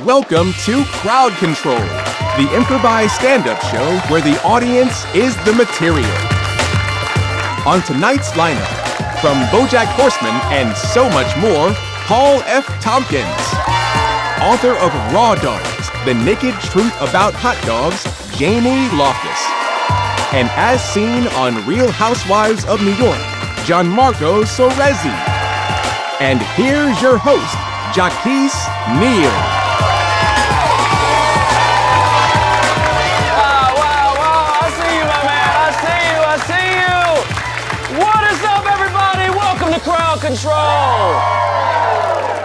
welcome to Crowd Control, the improvised stand-up show where the audience is the material. On tonight's lineup, from BoJack Horseman and so much more, Paul F. Tompkins. Author of Raw Dogs, The Naked Truth About Hot Dogs, Jamie Loftus. And as seen on Real Housewives of New York, Gianmarco Soresi. And here's your host, Jaquise Neal. Wow. I see you, my man. I see you. What is up, everybody? Welcome to Crowd Control.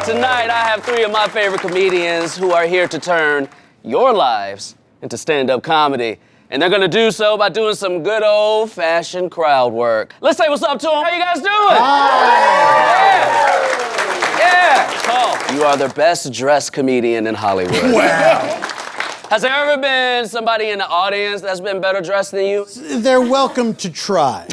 Tonight, I have three of my favorite comedians who are here to turn your lives into stand-up comedy. And they're gonna do so by doing some good old-fashioned crowd work. Let's say what's up to them. How you guys doing? Yeah. Paul, you are the best dressed comedian in Hollywood. Wow. Has there ever been somebody in the audience that's been better dressed than you? They're welcome to try.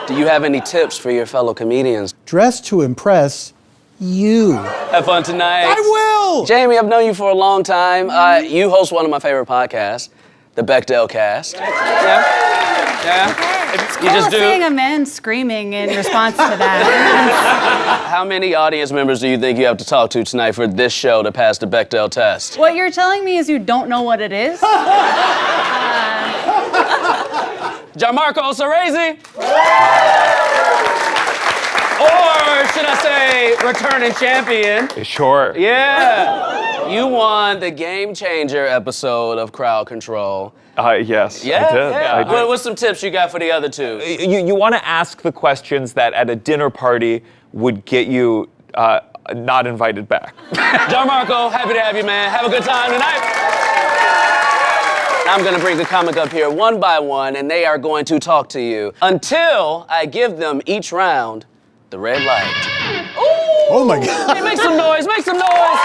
Do you have any tips for your fellow comedians? Dress to impress you. Have fun tonight. I will! Jamie, I've known you for a long time. You host one of my favorite podcasts, the Bechdel Cast. Yeah? It's You just do? seeing a man screaming in response to that. How many audience members do you think you have to talk to tonight for this show to pass the Bechdel test? What you're telling me is you don't know what it is? Gianmarco Soresi? Or should I say, returning champion? Sure. Yeah. You won the Game Changer episode of Crowd Control. Yes, Yeah? I did. Yeah. I did. What's some tips you got for the other two? You want to ask the questions that at a dinner party would get you not invited back. Gianmarco, happy to have you, man. Have a good time tonight. I'm gonna bring the comic up here one by one, and they are going to talk to you until I give them each round the red light. Ooh! Oh my God. Hey, make some noise, make some noise!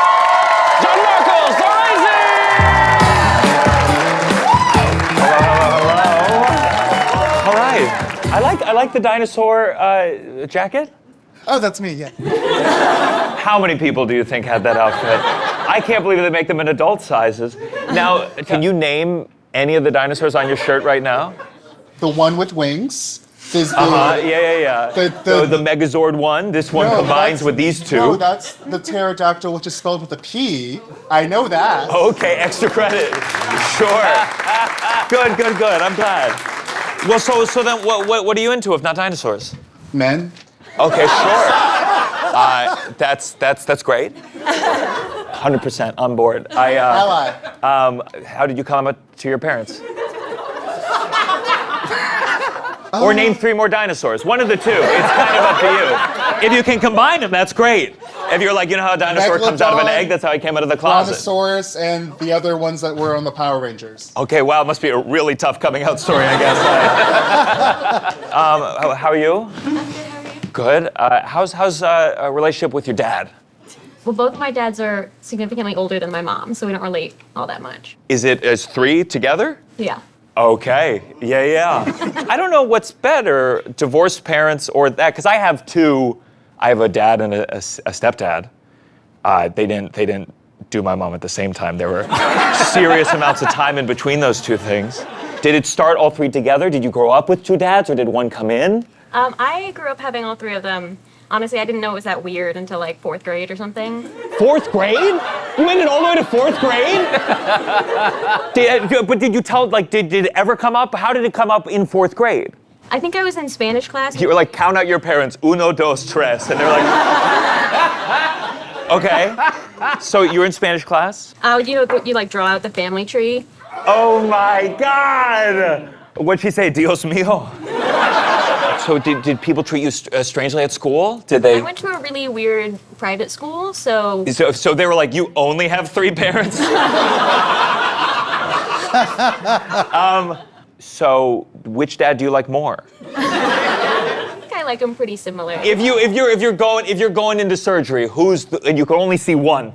Gianmarco Soresi! All right. I like the dinosaur jacket. Oh, that's me, yeah. How many people do you think had that outfit? I can't believe they make them in adult sizes. Now, can you name any of the dinosaurs on your shirt right now? The one with wings. There's the, Yeah. The Megazord one. This one combines that's- with these two. No, that's the pterodactyl, which is spelled with a P. I know that. Okay, extra credit. Sure. Good. I'm glad. Well, so then what are you into if not dinosaurs? Men. Okay, sure. That's great. 100% on board. Ally. How did you come up to your parents? Or name three more dinosaurs. One of the two. It's kind of up to you. If you can combine them, that's great. If you're like, you know how a dinosaur comes out of an egg? That's how he came out of the closet. Brontosaurus and the other ones that were on the Power Rangers. Okay, wow, it must be a really tough coming out story, I guess. How are you? Good. How's a relationship with your dad? Well, both my dads are significantly older than my mom, so we don't relate all that much. Is it as three together? Yeah. Okay. Yeah. I don't know what's better, divorced parents or that, because I have two. I have a dad and a stepdad. They didn't do my mom at the same time. There were serious amounts of time in between those two things. Did it start all three together? Did you grow up with two dads, or did one come in? I grew up having all three of them. Honestly, I didn't know it was that weird until like fourth grade or something. Fourth grade? You made it all the way to fourth grade? But did you tell, did it ever come up? How did it come up in fourth grade? I think I was in Spanish class. You were like, count out your parents, uno, dos, tres. And they're like, okay. So you were in Spanish class? You like draw out the family tree. Oh my God! What'd she say, Dios mío? So did people treat you strangely at school? Did they? I went to a really weird private school, so... So they were like, you only have three parents? So which dad do you like more? I think I like them pretty similar. If you're going into surgery, and you can only see one.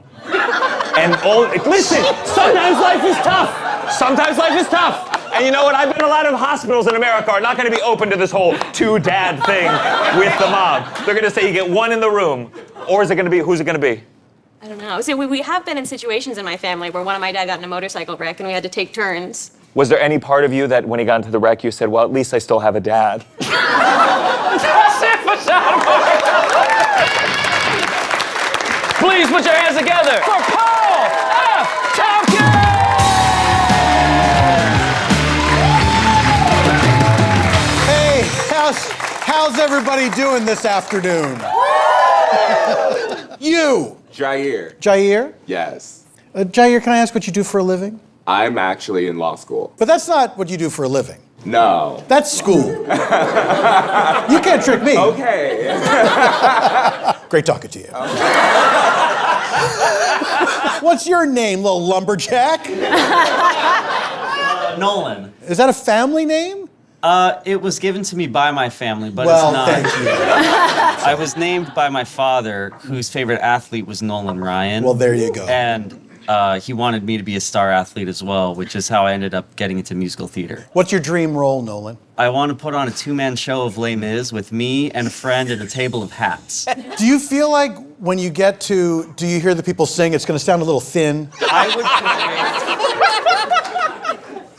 Listen, sometimes life is tough. And you know what? I bet a lot of hospitals in America are not going to be open to this whole two-dad thing with the mom. They're going to say you get one in the room. Or is it going to be, who's it going to be? I don't know. So we have been in situations in my family where one of my dad got in a motorcycle wreck and we had to take turns. Was there any part of you that when he got into the wreck, you said, well, at least I still have a dad? That's it for Gianmarco. Please put your hands together for Paul F. Tompkins! Hey, how's everybody doing this afternoon? You. Jair. Jair? Yes. Jair, can I ask what you do for a living? I'm actually in law school. But that's not what you do for a living. No. That's school. You can't trick me. Okay. Great talking to you. What's your name, little lumberjack? Nolan. Is that a family name? It was given to me by my family, but Well, it's not. thank you. I was named by my father, whose favorite athlete was Nolan Ryan. Well, there you go. And he wanted me to be a star athlete as well, which is how I ended up getting into musical theater. What's your dream role, Nolan? I want to put on a two-man show of Les Mis with me and a friend and a table of hats. Do you feel like when you get to, do you hear the people sing, it's going to sound a little thin? I would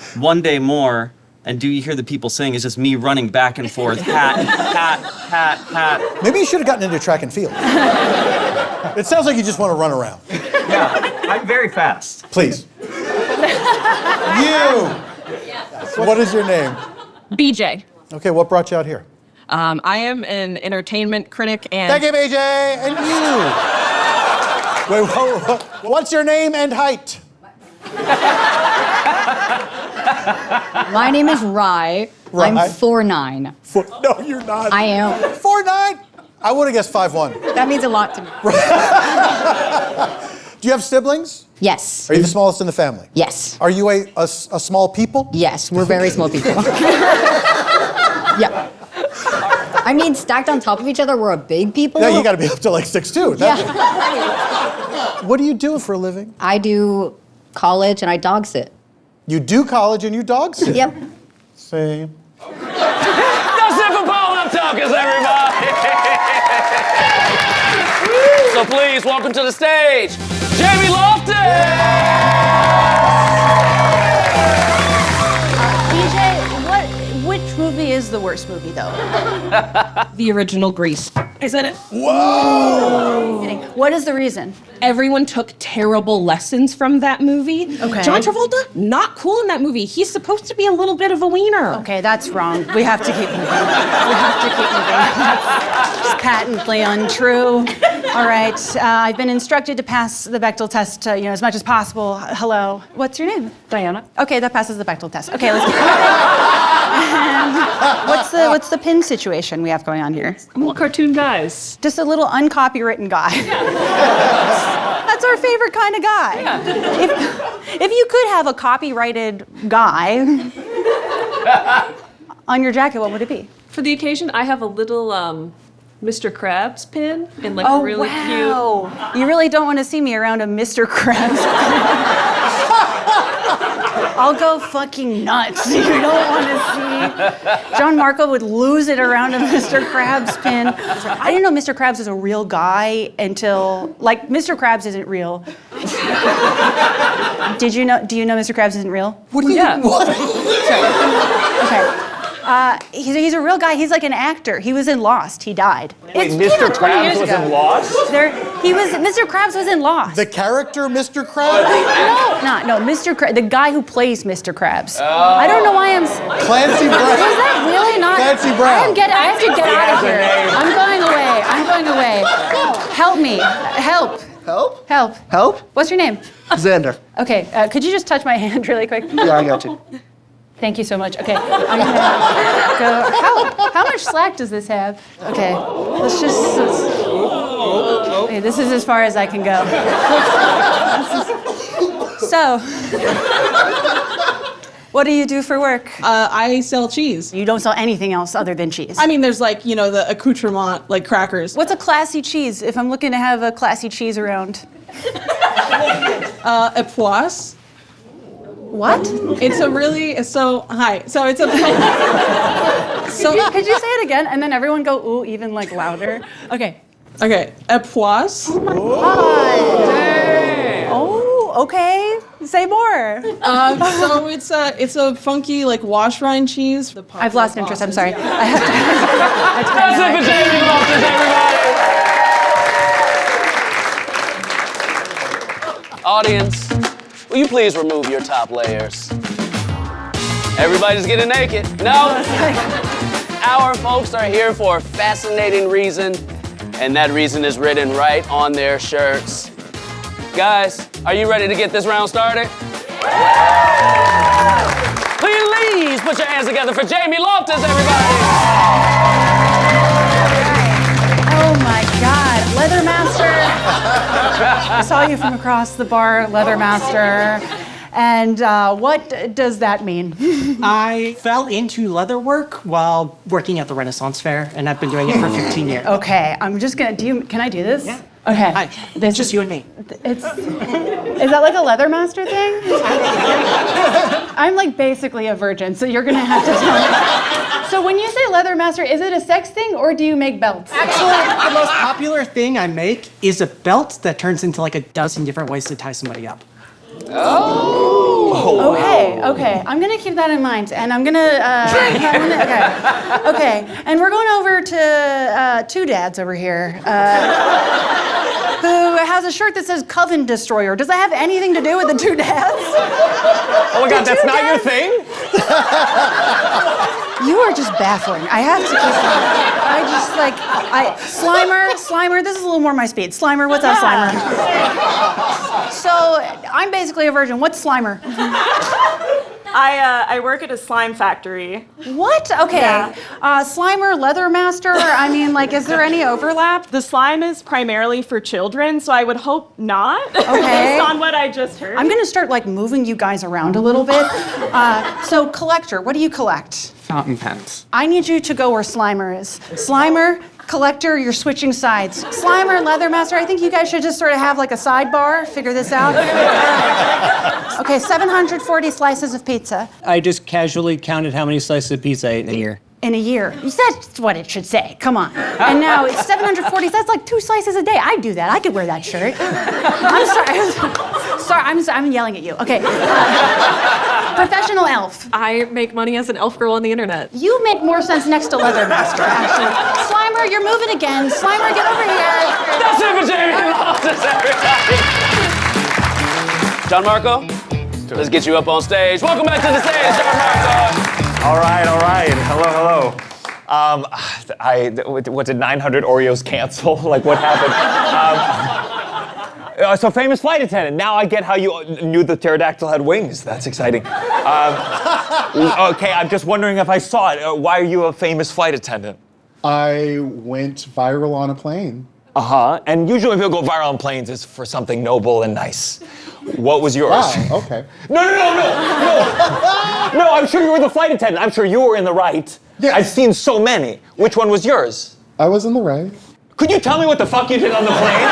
create One Day More, and do you hear the people sing? It's just me running back and forth, hat, hat, hat, hat. Maybe you should have gotten into track and field. It sounds like you just want to run around. Yeah, I'm very fast. Please. You. What is your name? BJ. Okay, what brought you out here? I am an entertainment critic and... Thank you, BJ. And you. Wait, what's your name and height? My name is Rye. Rye. I'm 4'9". No, you're not. I am. 4'9"? I would have guessed 5'1". That means a lot to me. Do you have siblings? Yes. Are you the smallest in the family? Yes. Are you a small people? Yes, we're very small people. Yeah. I mean, stacked on top of each other, we're a big people. Yeah, you got to be up to like 6'2". Yeah. What do you do for a living? I do college and I dog sit. You do college and you dog sit? Yep. Same. That's it for Paul F. Tompkins, everybody! So please, welcome to the stage, Jamie Loftus! BJ, which movie is the worst movie, though? the original Grease. I said it. Whoa! What is the reason? Everyone took terrible lessons from that movie. Okay. John Travolta, not cool in that movie. He's supposed to be a little bit of a wiener. Okay, that's wrong. We have to keep moving. We have to keep moving. That's just patently untrue. All right, I've been instructed to pass the Bechdel test, as much as possible. Hello. What's your name? Diana. Okay, that passes the Bechdel test. Okay, let's go. And what's the pin situation we have going on here? Well, cartoon guys. Just a little uncopywritten guy. That's our favorite kind of guy. Yeah. If you could have a copyrighted guy on your jacket, what would it be? For the occasion, I have a little Mr. Krabs pin and like a really cute. You really don't want to see me around a Mr. Krabs pin. I'll go fucking nuts. You don't want to see. Gianmarco would lose it around a Mr. Krabs pin. I didn't know Mr. Krabs was a real guy until, Mr. Krabs isn't real. Do you know Mr. Krabs isn't real? What do you Yeah. What? Okay. He's a real guy. He's like an actor. He was in Lost. He died. Wait, It's Mr. 20 years Krabs was ago. in Lost? Mr. Krabs was in Lost. The character, Mr. Krabs? No, Mr. Krabs, the guy who plays Mr. Krabs. I don't know why I'm. Clancy Brown. Was that really not? Clancy Brown. I have to get out of here. I'm going away. Help me. Help. Help? Help. Help? What's your name? Xander. Okay. Could you just touch my hand really quick? Yeah, I got you. Thank you so much. Okay, I'm gonna go. How much slack does this have? Okay, okay, this is as far as I can go. So, what do you do for work? I sell cheese. You don't sell anything else other than cheese. I mean, there's the accoutrement, like crackers. What's a classy cheese? If I'm looking to have a classy cheese around. A poisse. What? It's a really, so it's a, Could you say it again? And then everyone go, ooh, even louder. Okay. Okay, a poisse. Hi. Say more. So it's a funky like wash rind cheese. I've lost interest. I'm sorry. I have to. That's it for Jamie Loftus, everybody. Audience, will you please remove your top layers? Everybody's getting naked. No. Our folks are here for a fascinating reason, and that reason is written right on their shirts. Guys, are you ready to get this round started? Please put your hands together for Jamie Loftus, everybody! Oh my God, Leathermaster. I saw you from across the bar, Leathermaster. And what does that mean? I fell into leather work while working at the Renaissance Fair, and I've been doing it for 15 years. Okay, I'm just gonna, can I do this? Yeah. Okay. Hi. It's just you and me. Is that like a Leathermaster thing? I'm like basically a virgin, so you're gonna have to tell me. So when you say Leathermaster, is it a sex thing or do you make belts? Actually, the most popular thing I make is a belt that turns into like a dozen different ways to tie somebody up. Oh. Okay. I'm gonna keep that in mind, and I'm gonna. Okay. And we're going over to two dads over here, who has a shirt that says Coven Destroyer. Does that have anything to do with the two dads? Oh my God, that's not your thing? You are just baffling. I have to keep Slimer, this is a little more my speed. Slimer, what's up, Slimer? So, I'm basically a virgin. What's Slimer? I work at a slime factory. What? Okay. Yeah. Slimer, Leathermaster, I mean, like, is there any overlap? The slime is primarily for children, so I would hope not, Okay. based on what I just heard. I'm gonna start, like, moving you guys around a little bit. So, collector, what do you collect? Fountain pens. I need you to go where Slimer is. Slimer, collector, you're switching sides. Slimer and Leathermaster, I think you guys should just sort of have like a sidebar, figure this out. Okay, 740 slices of pizza. I just casually counted how many slices of pizza I ate in a year. In a year. That's what it should say. Come on. And now it's 740. That's like 2 slices a day. I'd do that. I could wear that shirt. I'm sorry. I'm yelling at you. Okay. Professional elf. I make money as an elf girl on the internet. You make more sense next to Leathermaster, actually. Slimer, you're moving again. Slimer, get over here. That's it for Jamie Loftus, everybody! Gianmarco, let's get you up on stage. Welcome back to the stage, Gianmarco! All right. Hello. What did 900 Oreos cancel? Like, what happened? So famous flight attendant. Now I get how you knew the pterodactyl had wings. That's exciting. Okay, I'm just wondering if I saw it. Why are you a famous flight attendant? I went viral on a plane. And usually when people go viral on planes, it's for something noble and nice. What was yours? Wow, okay. No, I'm sure you were the flight attendant. I'm sure you were in the right. Yes. I've seen so many. Which one was yours? I was in the right. Could you tell me what the fuck you did on the plane?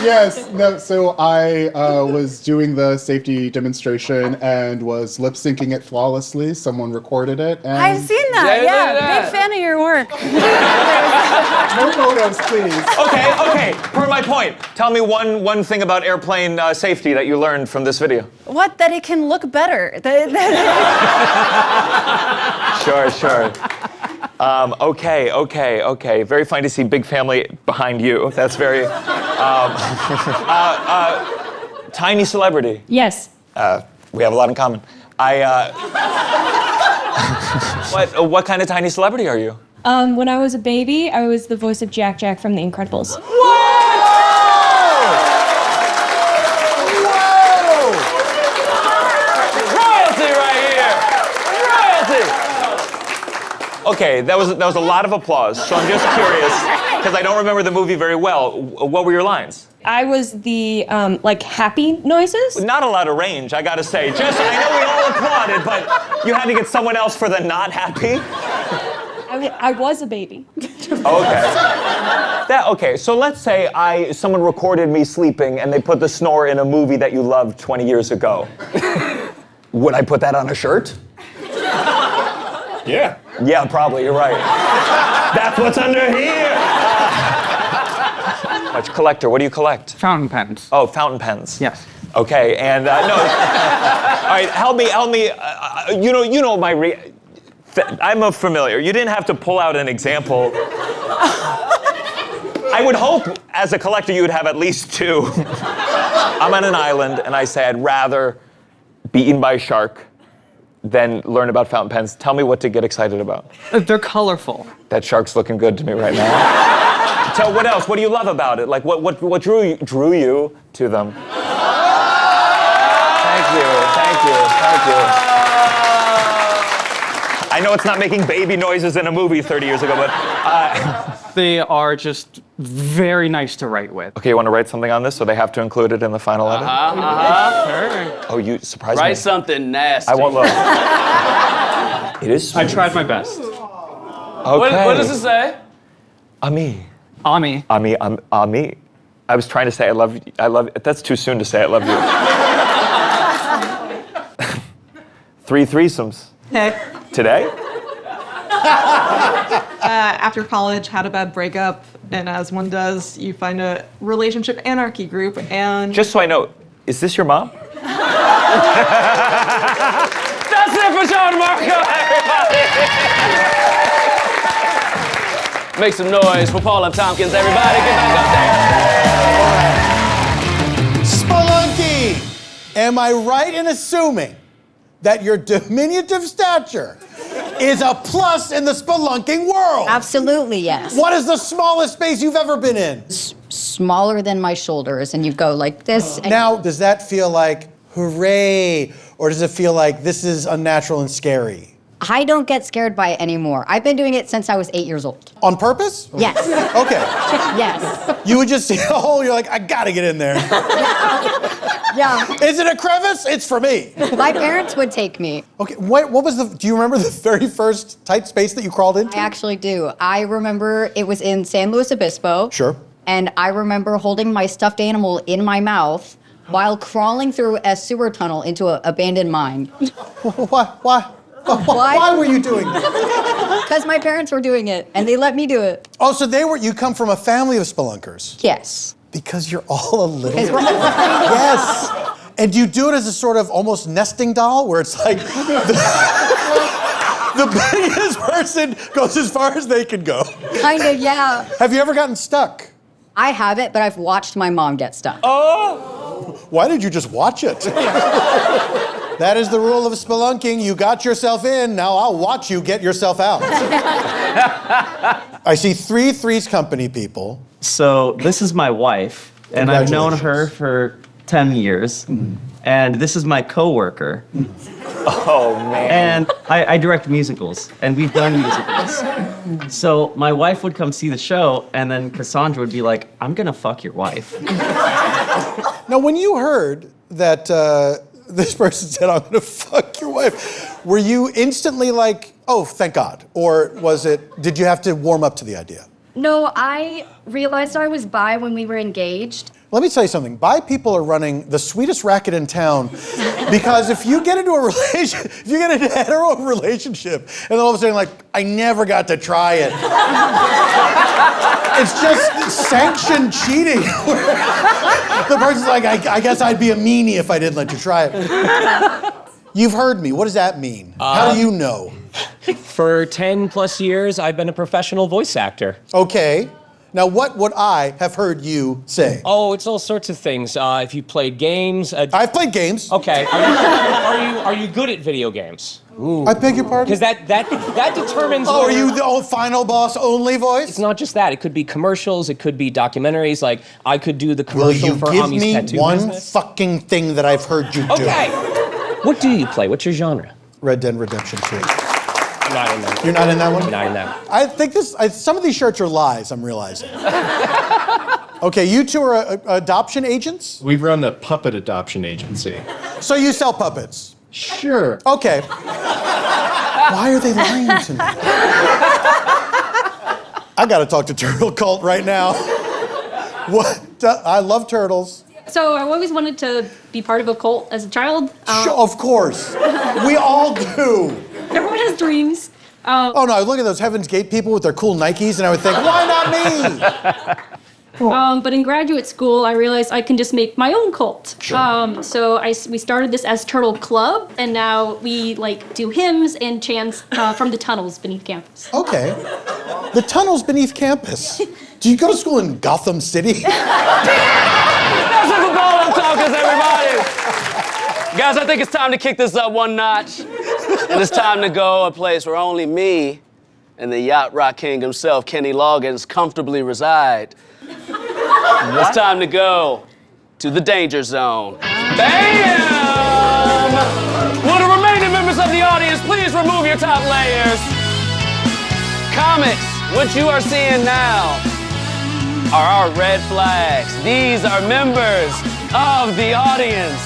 Yes, no, so I was doing the safety demonstration and was lip syncing it flawlessly. Someone recorded it. And I've seen that, yeah. Big fan of your work. no photos, please. Okay, per my point. Tell me one thing about airplane safety that you learned from this video. What? That it can look better. Sure. Okay. Very fine to see big family behind you. That's very... tiny celebrity. Yes. We have a lot in common. What kind of tiny celebrity are you? When I was a baby, I was the voice of Jack from The Incredibles. Royalty right here! Royalty! Okay, that was a lot of applause, so I'm just curious, because I don't remember the movie very well. What were your lines? I was the, happy noises. Not a lot of range, I gotta say. I know we all applauded, but you had to get someone else for the not happy? I was a baby. Okay, so let's say someone recorded me sleeping and they put the snore in a movie that you loved 20 years ago. Would I put that on a shirt? Yeah. Yeah, probably, you're right. That's what's under here! Much collector. What do you collect? Fountain pens. Oh, fountain pens. Yes. Okay, and no. All right, help me. You know my. I'm a familiar. You didn't have to pull out an example. I would hope, as a collector, you would have at least two. I'm on an island, and I say I'd rather be eaten by a shark than learn about fountain pens. Tell me what to get excited about. They're colorful. That shark's looking good to me right now. So what else? What do you love about it? Like, what drew you to them? Thank you. I know it's not making baby noises in a movie 30 years ago, but... They are just very nice to write with. Okay, you want to write something on this, so they have to include it in the final edit? Sure. Oh, you surprised me. Write something nasty. I won't look. It is smooth. I tried my best. Okay. What does it say? Ami. Ami. Ami. I was trying to say I love you. That's too soon to say I love you. 3 threesomes. Hey. Today? After college, had a bad breakup, and as one does, you find a relationship anarchy group, and... Just so I know, is this your mom? That's it for Gianmarco, everybody! Make some noise for Paul and Tompkins, everybody. Get back up there. Spelunky! Am I right in assuming that your diminutive stature is a plus in the spelunking world? Absolutely, yes. What is the smallest space you've ever been in? Smaller than my shoulders, and you go like this. And Now, does that feel like hooray, or does it feel like this is unnatural and scary? I don't get scared by it anymore. I've been doing it since I was 8 years old. On purpose? Yes. Okay. Yes. You would just see a hole, you're like, I gotta get in there. Yeah. Is it a crevice? It's for me. My parents would take me. Okay, what was do you remember the very first tight space that you crawled into? I actually do. I remember it was in San Luis Obispo. Sure. And I remember holding my stuffed animal in my mouth while crawling through a sewer tunnel into an abandoned mine. Why were you doing that? Because my parents were doing it, and they let me do it. Oh, so you come from a family of spelunkers? Yes. Because you're all a little... Because we're all Yes. And do you do it as a sort of almost nesting doll, where it's like the biggest person goes as far as they can go? Kind of, yeah. Have you ever gotten stuck? I haven't, but I've watched my mom get stuck. Oh! Why did you just watch it? That is the rule of spelunking. You got yourself in, now I'll watch you get yourself out. I see 3 Three's Company people. So this is my wife, and I've known her for 10 years. And this is my coworker. Oh, man. And I direct musicals, and we've done musicals. So my wife would come see the show, and then Cassandra would be like, I'm gonna fuck your wife. Now, when you heard that this person said, I'm gonna fuck your wife, were you instantly like, oh, thank God? Or did you have to warm up to the idea? No, I realized I was bi when we were engaged. Let me tell you something. Bi people are running the sweetest racket in town, because if you get into a hetero relationship, and then all of a sudden like, I never got to try it. It's just sanctioned cheating. The person's like, I guess I'd be a meanie if I didn't let you try it. You've heard me. What does that mean? How do you know? For 10 plus years, I've been a professional voice actor. Okay. Now, what would I have heard you say? Oh, it's all sorts of things. If you played games. I've played games. Okay. Are you good at video games? Ooh. I beg your pardon? Because that determines. Oh, are you the final boss only voice? It's not just that. It could be commercials. It could be documentaries. Like I could do the commercial for Ami's tattoo one business. fucking thing that I've heard you do? Okay. What do you play? What's your genre? Red Dead Redemption 2. I'm not in that. You're not in that one? I'm not in that. I think some of these shirts are lies, I'm realizing. Okay, you two are adoption agents? We run a puppet adoption agency. So you sell puppets? Sure. Okay. Why are they lying to me? I gotta talk to Turtle Cult right now. What? I love turtles. So I always wanted to be part of a cult as a child. Of course. We all do. Everyone has dreams. Oh no, I look at those Heaven's Gate people with their cool Nikes and I would think, why not me? But in graduate school, I realized I can just make my own cult. Sure. So we started this as Turtle Club, and now we like do hymns and chants from the tunnels beneath campus. Okay. The tunnels beneath campus. Do you go to school in Gotham City? That's what the ball on Tompkins, everybody. Guys, I think it's time to kick this up one notch. And it's time to go a place where only me and the yacht rock king himself, Kenny Loggins, comfortably reside. It's time to go to the danger zone. Bam! Will the remaining members of the audience please remove your top layers? Comics, what you are seeing now are our red flags. These are members of the audience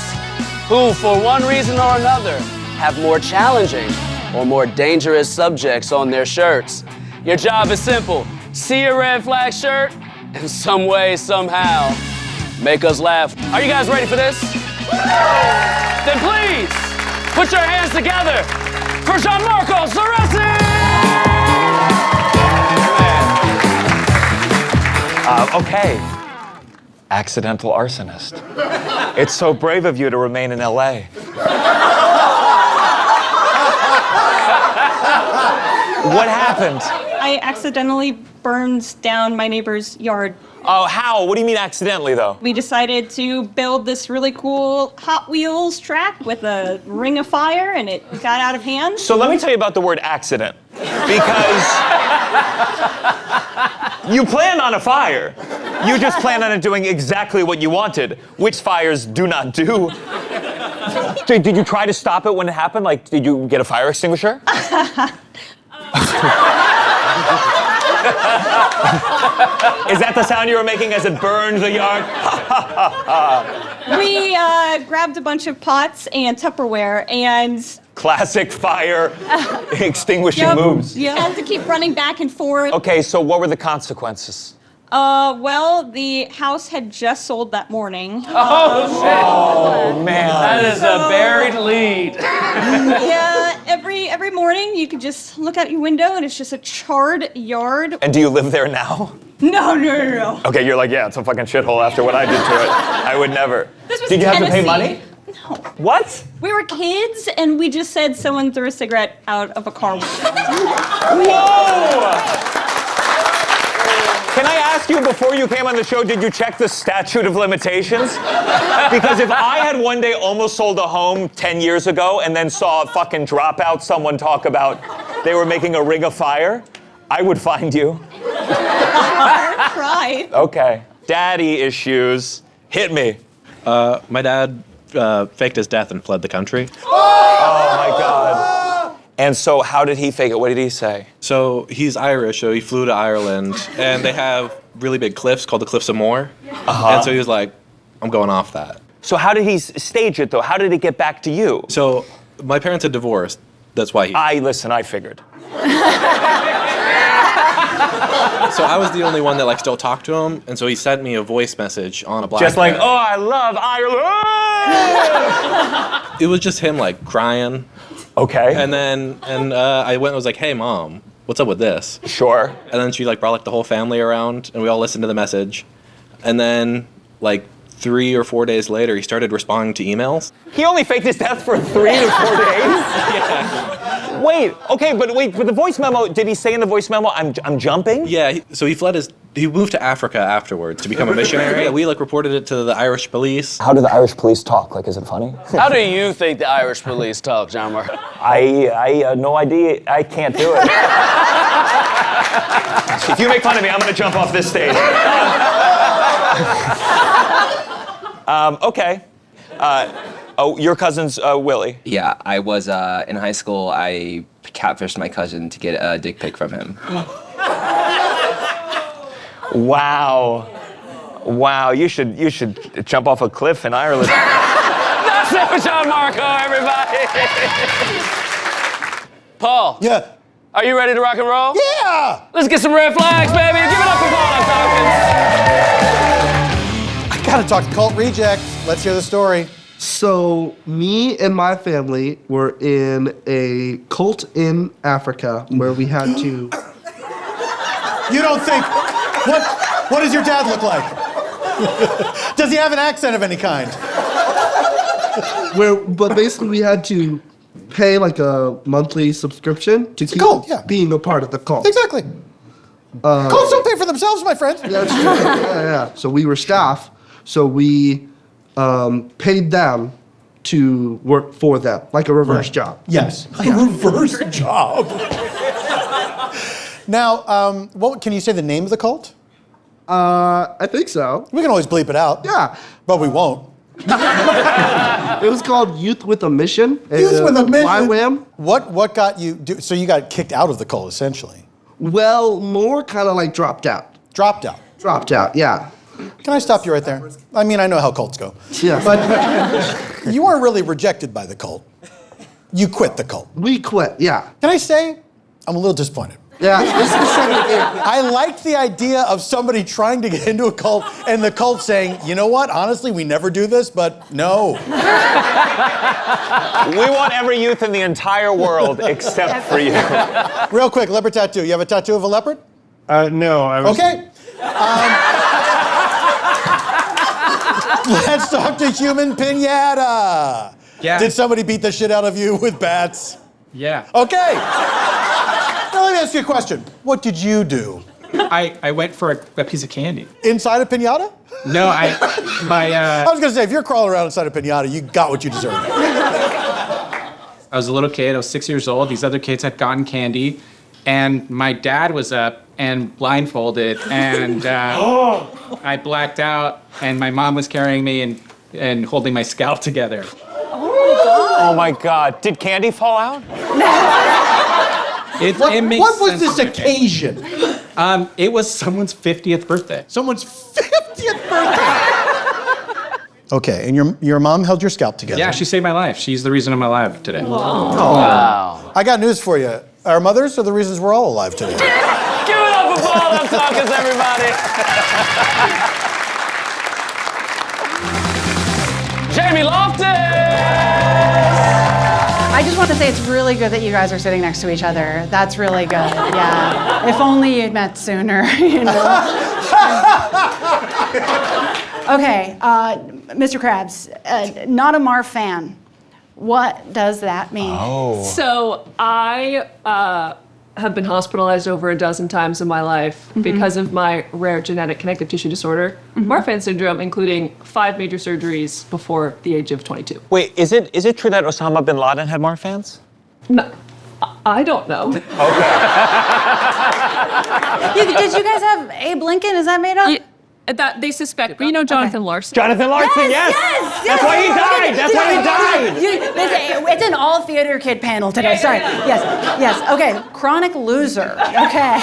who, for one reason or another, have more challenging or more dangerous subjects on their shirts. Your job is simple. See a red flag shirt, and some way, somehow, make us laugh. Are you guys ready for this? Then please, put your hands together for Gianmarco Soresi! Okay. Accidental arsonist. It's so brave of you to remain in LA. What happened? I accidentally burned down my neighbor's yard. Oh, how? What do you mean accidentally, though? We decided to build this really cool Hot Wheels track with a ring of fire, and it got out of hand. So let me tell you about the word accident. Because you planned on a fire. You just planned on it doing exactly what you wanted, which fires do not do. Did you try to stop it when it happened? Like, did you get a fire extinguisher? Is that the sound you were making as it burned the yard? We grabbed a bunch of pots and Tupperware and... Classic fire extinguishing moves. Yeah. Had to keep running back and forth. Okay, so what were the consequences? Well, the house had just sold that morning. Oh, shit. Oh, man. That is a buried lead. Yeah, every morning you could just look out your window and it's just a charred yard. And do you live there now? No. Okay, you're like, yeah, it's a fucking shithole after what I did to it. I would never. This was Did you have to pay Tennessee. money? No. What? We were kids and we just said someone threw a cigarette out of a car window. Whoa! Can I ask you, before you came on the show, did you check the statute of limitations? Because if I had one day almost sold a home 10 years ago and then saw a fucking Dropout someone talk about they were making a ring of fire, I would find you. Right. Okay. Daddy issues. Hit me. My dad faked his death and fled the country. Oh my God. And so how did he fake it? What did he say? So he's Irish, so he flew to Ireland, and they have really big cliffs called the Cliffs of Moher. And so he was like, I'm going off that. So how did he stage it, though? How did it get back to you? So my parents had divorced. That's why he... I figured. So I was the only one that still talked to him, and so he sent me a voice message on a BlackBerry. Just like, oh, I love Ireland! It was just him crying. Okay. And then I went and was like, hey Mom, what's up with this? Sure. And then she brought the whole family around, and we all listened to the message. And then 3 or 4 days later, he started responding to emails. He only faked his death for 3 to 4 days? Yeah. Wait, but the voice memo, did he say in the voice memo, I'm jumping? Yeah, so he moved to Africa afterwards to become a missionary. We reported it to the Irish police. How do the Irish police talk? Is it funny? How do you think the Irish police talk, Gianmarco? I no idea. I can't do it. If you make fun of me, I'm gonna jump off this stage. Okay. Your cousin's Willie. Yeah, I was in high school. I catfished my cousin to get a dick pic from him. Wow, you should jump off a cliff in Ireland. That's it for Gianmarco, everybody. Paul. Yeah. Are you ready to rock and roll? Yeah. Let's get some red flags, baby. Give it up for Paul Tompkins. I gotta talk to Cult Reject. Let's hear the story. So, me and my family were in a cult in Africa where we had to... You don't think What does your dad look like? Does he have an accent of any kind? But basically we had to pay like a monthly subscription to keep being a part of the cult. Exactly. Cults don't pay for themselves, my friend. That's true. Yeah. So we were staff, so we paid them to work for them, like a reverse job. Yes, a reverse job. Now, what can you say the name of the cult? I think so. We can always bleep it out. Yeah. But we won't. It was called Youth with a Mission. Youth with a Mission. YWAM. What got you? So you got kicked out of the cult, essentially. Well, more kind of like dropped out. Dropped out. Dropped out. Yeah. Can I stop you right there? I mean, I know how cults go. Yeah. But you weren't really rejected by the cult. You quit the cult. We quit. Yeah. Can I say, I'm a little disappointed. Yeah. This is the second game. I liked the idea of somebody trying to get into a cult and the cult saying, you know what, honestly, we never do this, but no. We want every youth in the entire world except for you. Real quick, leopard tattoo. You have a tattoo of a leopard? No. Okay. Let's talk to Human Pinata. Yeah. Did somebody beat the shit out of you with bats? Yeah. Okay. Now let me ask you a question. What did you do? I went for a piece of candy. Inside a pinata? No, I was gonna say, if you're crawling around inside a pinata, you got what you deserved. I was a little kid, I was 6 years old. These other kids had gotten candy, and my dad was up and blindfolded, and I blacked out, and my mom was carrying me and holding my scalp together. Oh my God. Did candy fall out? It makes What was sense this to me. occasion? It was someone's 50th birthday. Someone's 50th birthday? Okay, and your mom held your scalp together. Yeah, she saved my life. She's the reason I'm alive today. Wow. I got news for you. Our mothers are the reasons we're all alive today. Give it up for all them Tompkins, everybody. Jamie Loftus! I just want to say it's really good that you guys are sitting next to each other. That's really good. Yeah. If only you'd met sooner, you know. Okay, Mr. Krabs, not a Marv fan. What does that mean? So I have been hospitalized over a dozen times in my life because of my rare genetic connective tissue disorder, Marfan syndrome, including 5 major surgeries before the age of 22. Wait, is it true that Osama bin Laden had Marfans? No, I don't know. Did you guys have Abe Lincoln? Is that made up? That they suspect, but you know Jonathan Larson. Jonathan Larson, yes! That's why he died! That's why he died! It's an all-theater kid panel today. Sorry. Yes. Okay. Chronic loser. Okay.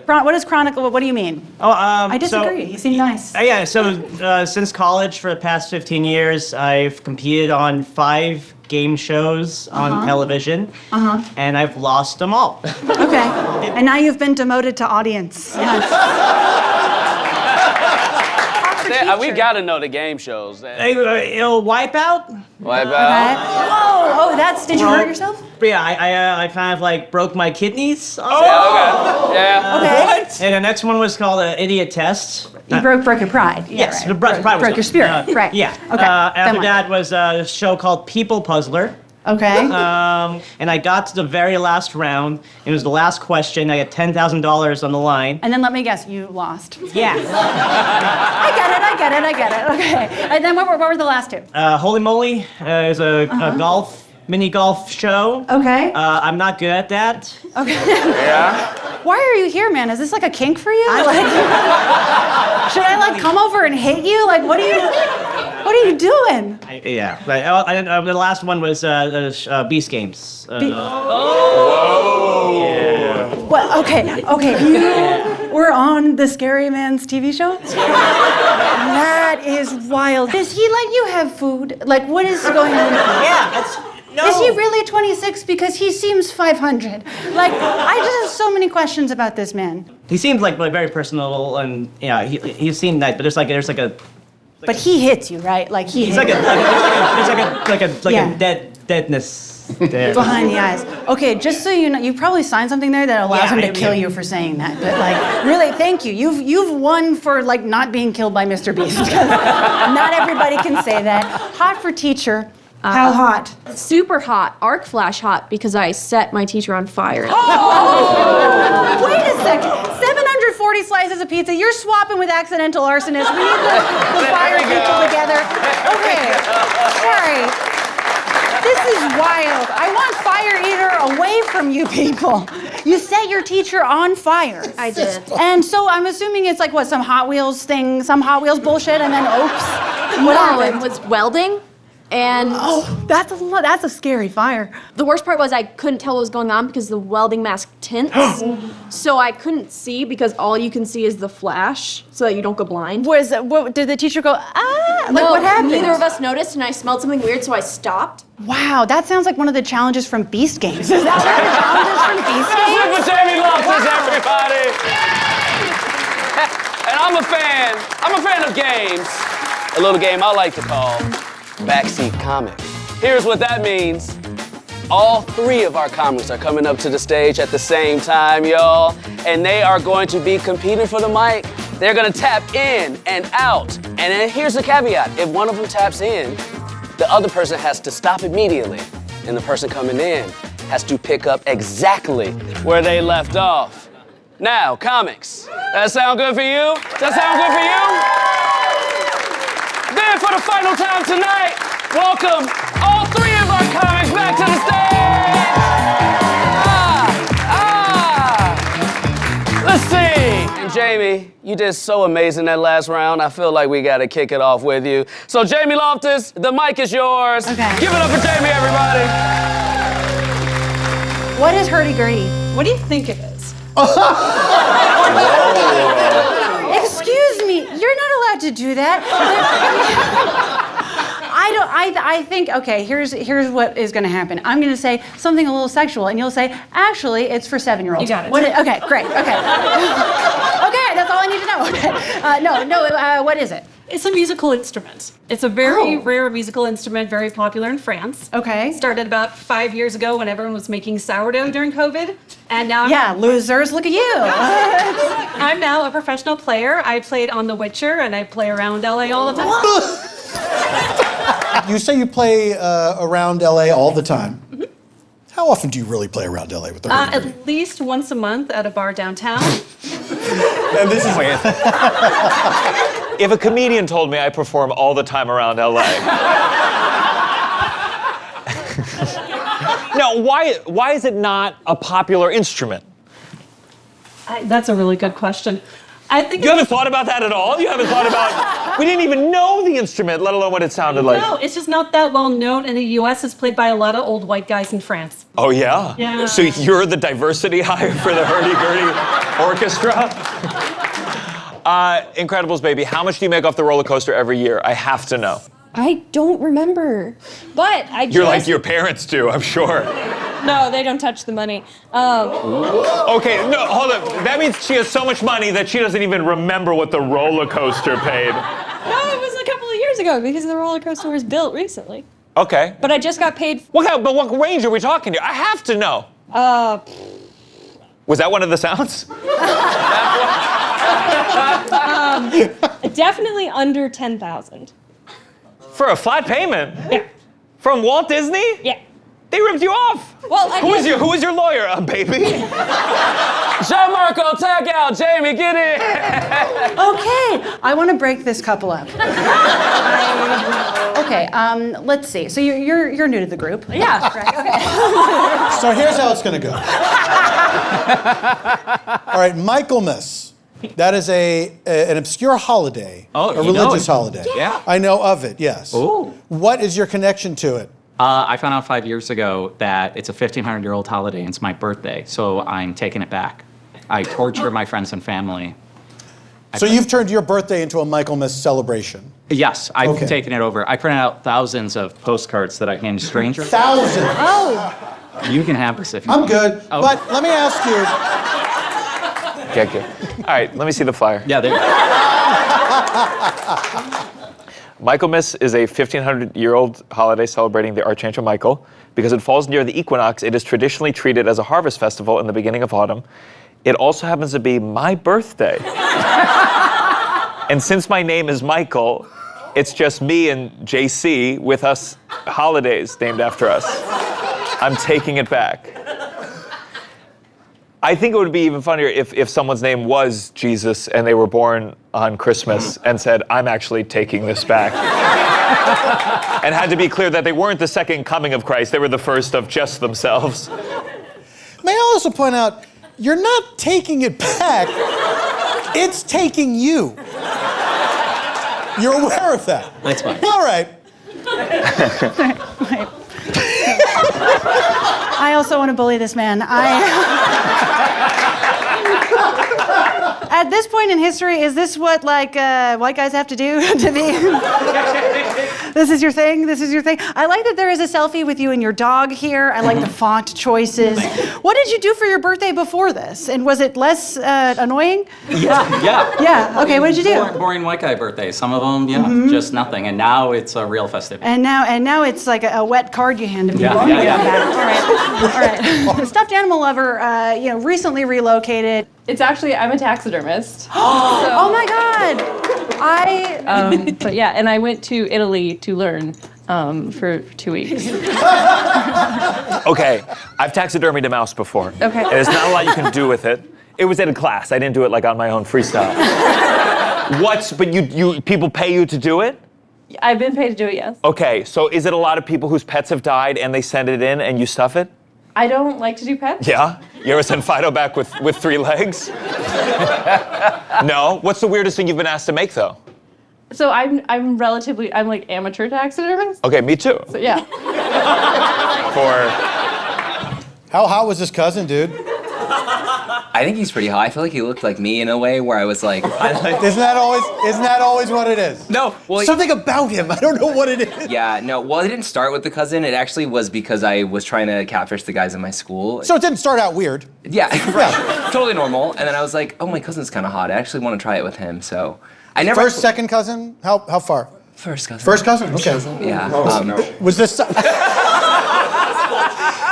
What is chronic? What do you mean? I disagree. You seem nice. Yeah. So since college, for the past 15 years, I've competed on 5 game shows on television, and I've lost them all. Okay. And now you've been demoted to audience. Yes. We gotta know the game shows. Wipeout? Wipeout. Whoa! Did you hurt yourself? Yeah, I kind of like broke my kidneys. Yeah, okay. Yeah. Okay. What? And the next one was called Idiot Test. You broke your pride. Yes, right. the pride was broke your spirit. Right. Yeah. Okay. After that was a show called People Puzzler. Okay. And I got to the very last round. It was the last question. I had $10,000 on the line. And then let me guess, you lost. Yeah. I get it. Okay. And then what were the last 2? Holy Moly is a mini golf show. Okay. I'm not good at that. Okay. Yeah? Why are you here, man? Is this like a kink for you? Should I like come over and hit you? Like, what are you doing? Yeah. The last one was Beast Games. Whoa! Yeah. What? Okay. You were on the Scary Man's TV show? That is wild. Does he let you have food? Like, what is going on? Yeah. No. Is he really 26? Because he seems 500. Like, I just have so many questions about this man. He seems like very personal, and yeah, he seemed nice, but there's like a. But he hits you, right? Like he. It's hits like you. a deadness. Behind the eyes. Okay, just so you know, you probably signed something there that allows him to kill you for saying that. But like, really, thank you. You've won for like not being killed by Mr. Beast. Not everybody can say that. Hot for teacher. How hot? Super hot, arc flash hot, because I set my teacher on fire. Oh! Wait a second. 740 slices of pizza. You're swapping with accidental arsonists. We need the fire people together. Okay. Sorry. This is wild. I want Fire Eater away from you people. You set your teacher on fire. I did. And so I'm assuming it's like what, some Hot Wheels thing, some Hot Wheels bullshit, and then oops. What happened? It was welding. And that's a scary fire. The worst part was I couldn't tell what was going on because the welding mask tints. So I couldn't see because all you can see is the flash so that you don't go blind. What did the teacher go, ah? Like, No, what happened? neither of us noticed and I smelled something weird so I stopped. Wow, that sounds like one of the challenges from Beast Games. Is that one of the challenges from Beast Games? Super Jamie Loftus, everybody. And I'm a fan of games. A little game I like to call Backseat Comic. Here's what that means. All three of our comics are coming up to the stage at the same time, y'all. And they are going to be competing for the mic. They're gonna tap in and out. And then here's the caveat. If one of them taps in, the other person has to stop immediately. And the person coming in has to pick up exactly where they left off. Now, comics. That sound good for you? Does that sound good for you? Then for the final time tonight, welcome all three of our comics back to the stage. Let's see. And Jamie, you did so amazing that last round. I feel like we got to kick it off with you. So Jamie Loftus, the mic is yours. Okay. Give it up for Jamie, everybody. What is hurdy-gurdy? What do you think it is? Excuse me, you're not allowed to do that. I think, okay, here's what is gonna happen. I'm gonna say something a little sexual, and you'll say, actually, it's for 7-year-olds. You got it. Okay, great, okay. Okay, that's all I need to know. Okay. What is it? It's a musical instrument. It's a very rare musical instrument, very popular in France. Okay. Started about 5 years ago when everyone was making sourdough during COVID. And now losers, look at you. I'm now a professional player. I played on The Witcher and I play around LA all the time. You say you play around LA all the time. Mm-hmm. How often do you really play around LA with the hurdy-gurdy? At least once a month at a bar downtown. And this is If a comedian told me I perform all the time around LA. Now, why is it not a popular instrument? That's a really good question. I think you haven't thought about that at all? You haven't thought about... We didn't even know the instrument, let alone what it sounded like. No, it's just not that well known in the US. It's played by a lot of old white guys in France. Oh, yeah? Yeah. So you're the diversity hire for the hurdy-gurdy orchestra? Incredibles, baby, how much do you make off the roller coaster every year? I have to know. I don't remember, but You're like your parents do, I'm sure. No, they don't touch the money. Okay, no, hold on. That means she has so much money that she doesn't even remember what the roller coaster paid. No, it was a couple of years ago because the roller coaster was built recently. Okay. But I just got paid. But what range are we talking here? I have to know. Was that one of the sounds? Definitely under 10,000. For a flat payment? Yeah. From Walt Disney? Yeah. They ripped you off. Well, Who is your lawyer, baby? Gianmarco, tag out. Jamie, get in. Okay, I want to break this couple up. Okay, let's see. So you're new to the group. Yeah. Right, okay. So here's how it's gonna go. All right, Michaelmas. That is an obscure holiday, a religious holiday. Yeah. I know of it, yes. Ooh. What is your connection to it? I found out 5 years ago that it's a 1,500-year-old holiday and it's my birthday, so I'm taking it back. I torture my friends and family. So you've turned your birthday into a Michaelmas celebration? Yes, I've taken it over. I printed out thousands of postcards that I hand strangers. Thousands? Oh! You can have this if you I'm want. good, Oh. but let me ask you. Okay, good. All right, let me see the flyer. Yeah, there. Michaelmas is a 1,500-year-old holiday celebrating the Archangel Michael. Because it falls near the equinox, it is traditionally treated as a harvest festival in the beginning of autumn. It also happens to be my birthday. And since my name is Michael, it's just me and JC with us holidays named after us. I'm taking it back. I think it would be even funnier if someone's name was Jesus and they were born on Christmas and said, I'm actually taking this back. And had to be clear that they weren't the second coming of Christ, they were the first of just themselves. May I also point out, you're not taking it back, it's taking you. You're aware of that. That's fine. All right. I also want to bully this man. At this point in history, is this what white guys have to do to be? This is your thing? This is your thing? I like that there is a selfie with you and your dog here. I like the font choices. What did you do for your birthday before this? And was it less annoying? Yeah, okay, what did you do? Boring white guy birthday. Some of them, just nothing. And now it's a real festivity. And now it's like a wet card you hand to me. Yeah. All right. The stuffed animal lover, recently relocated. It's actually, I'm a taxidermist. Oh my God! But yeah, and I went to Italy to learn for 2 weeks. Okay, I've taxidermied a mouse before. Okay. And there's not a lot you can do with it. It was in a class. I didn't do it like on my own freestyle. But you people pay you to do it? I've been paid to do it, yes. Okay, so is it a lot of people whose pets have died and they send it in and you stuff it? I don't like to do pets. Yeah? You ever send Fido back with 3 legs? No? What's the weirdest thing you've been asked to make, though? So I'm like amateur taxidermist. Okay, me too. So yeah. How hot was this cousin, dude? I think he's pretty hot. I feel like he looked like me in a way where I was like, Isn't that always what it is? No, well, something about him. I don't know what it is. Yeah, no. Well, it didn't start with the cousin. It actually was because I was trying to catfish the guys in my school. So it didn't start out weird. Yeah, right. Totally normal. And then I was like, oh, my cousin's kind of hot. I actually want to try it with him. So I never. First, second cousin? How far? First cousin. First cousin? Okay. Yeah. Was this?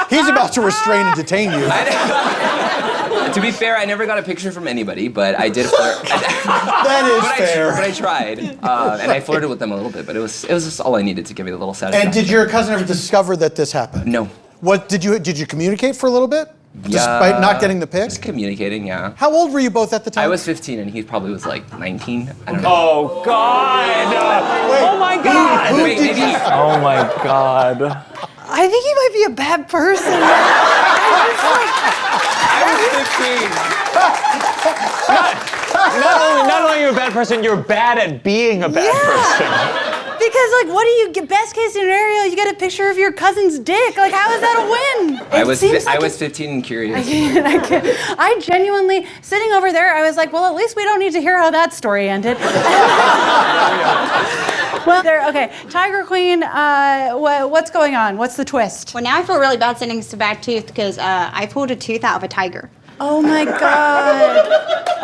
He's about to restrain and detain you. To be fair, I never got a picture from anybody, but I did flirt. That is fair. But I tried, and I flirted with them a little bit. But it was just all I needed to give me a little satisfaction. And did your cousin ever discover that this happened? No. What did you communicate for a little bit? Despite not getting the pic? Just communicating, yeah. How old were you both at the time? I was 15 and he probably was like 19. I don't know. Oh, God! Oh, my God! Wait, maybe. Oh, my God. I think he might be a bad person. Not only are you a bad person, you're bad at being a bad person. Because, what do you get? Best case scenario, you get a picture of your cousin's dick. Like, how is that a win? I was 15 and curious. I genuinely, sitting over there, I was like, well, at least we don't need to hear how that story ended. Well, okay, Tiger Queen, what's going on? What's the twist? Well, now I feel really bad sending a bad tooth because I pulled a tooth out of a tiger. Oh my God.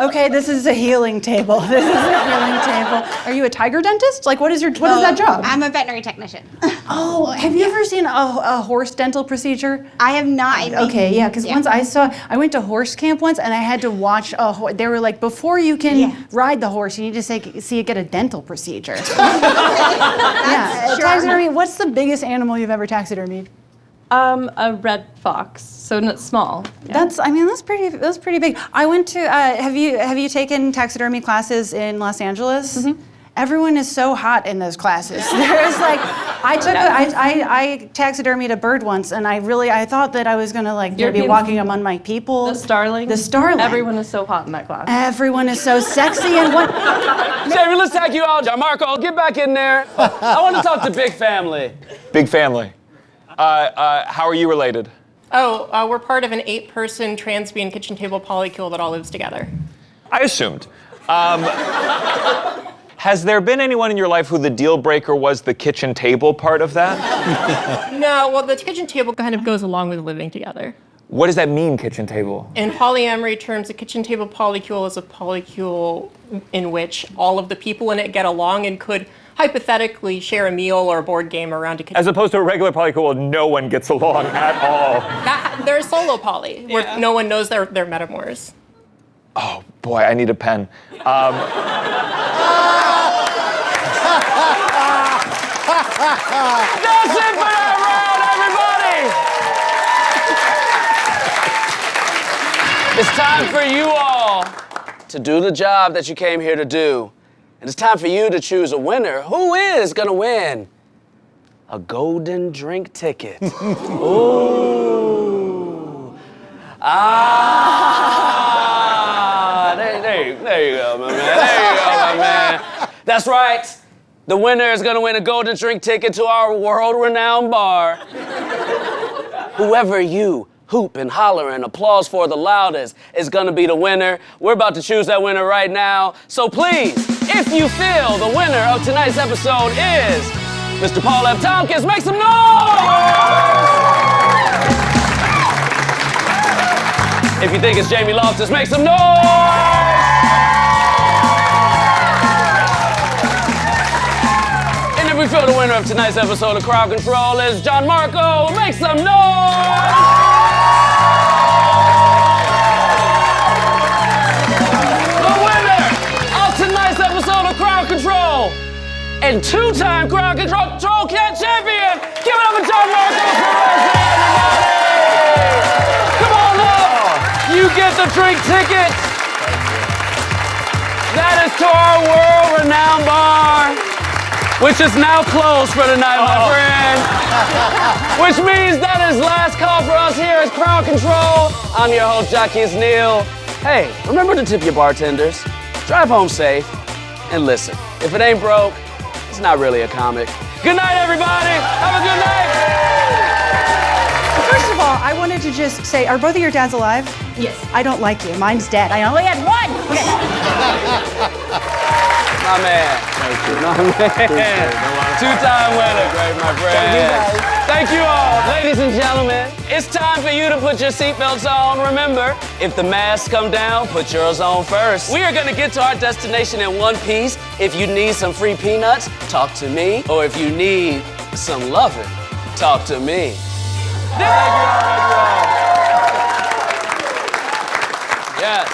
Okay, this is a healing table. This is a healing table. Are you a tiger dentist? What is that job? I'm a veterinary technician. Oh, have you ever seen a horse dental procedure? I have not. Okay, yeah, because once I went to horse camp once and I had to watch they were like, before you can ride the horse, you need to see it get a dental procedure. Taxidermy, what's the biggest animal you've ever taxidermied? A red fox, so not small. Yeah. That's pretty big. I went to, have you taken taxidermy classes in Los Angeles? Mm-hmm. Everyone is so hot in those classes. There's I taxidermied a bird once, and I thought that I was gonna be walking among my people. The starling. Everyone is so hot in that class. Everyone is so sexy and what? Xavier, let's tag you out. Gianmarco, get back in there. I want to talk to Big Family. Big Family. How are you related? Oh, we're part of an 8-person trans-bean kitchen table polycule that all lives together. I assumed. Has there been anyone in your life who the deal breaker was the kitchen table part of that? No, well, the kitchen table kind of goes along with living together. What does that mean, kitchen table? In polyamory terms, a kitchen table polycule is a polycule in which all of the people in it get along and could hypothetically share a meal or a board game around a kitchen. As opposed to a regular polycule, no one gets along at all. They're solo poly, where no one knows their metaphors. Oh boy, I need a pen. That's it for that round, everybody! It's time for you all to do the job that you came here to do. And it's time for you to choose a winner. Who is gonna win a golden drink ticket? Ooh. There you go, my man. There you go, my man. That's right. The winner is gonna win a golden drink ticket to our world-renowned bar. Whoever you hoop and holler and applause for the loudest is gonna be the winner. We're about to choose that winner right now. So please, if you feel the winner of tonight's episode is Mr. Paul F. Tompkins, make some noise! If you think it's Jamie Loftus, make some noise! And if we feel the winner of tonight's episode of Crowd Control is Gianmarco, make some noise! The winner of tonight's episode of Crowd Control and two-time Crowd Control champion, give it up for Gianmarco Soresi, everybody! Come on up! You get the drink ticket. That is to our world-renowned bar, which is now closed for the night, my friend. Which means that is last call for us here at Crowd Control. I'm your host, Jacques Neal. Hey, remember to tip your bartenders, drive home safe, and listen. If it ain't broke, it's not really a comic. Good night, everybody. Have a good night. First of all, I wanted to just say, are both of your dads alive? Yes. I don't like you. Mine's dead. I only had one. Okay. My man. Thank you. My man. Two-time winner. Great, my friend. Thank you all. Ladies and gentlemen, it's time for you to put your seatbelts on. Remember, if the masks come down, put yours on first. We are going to get to our destination in one piece. If you need some free peanuts, talk to me. Or if you need some loving, talk to me. Thank you all. Yes.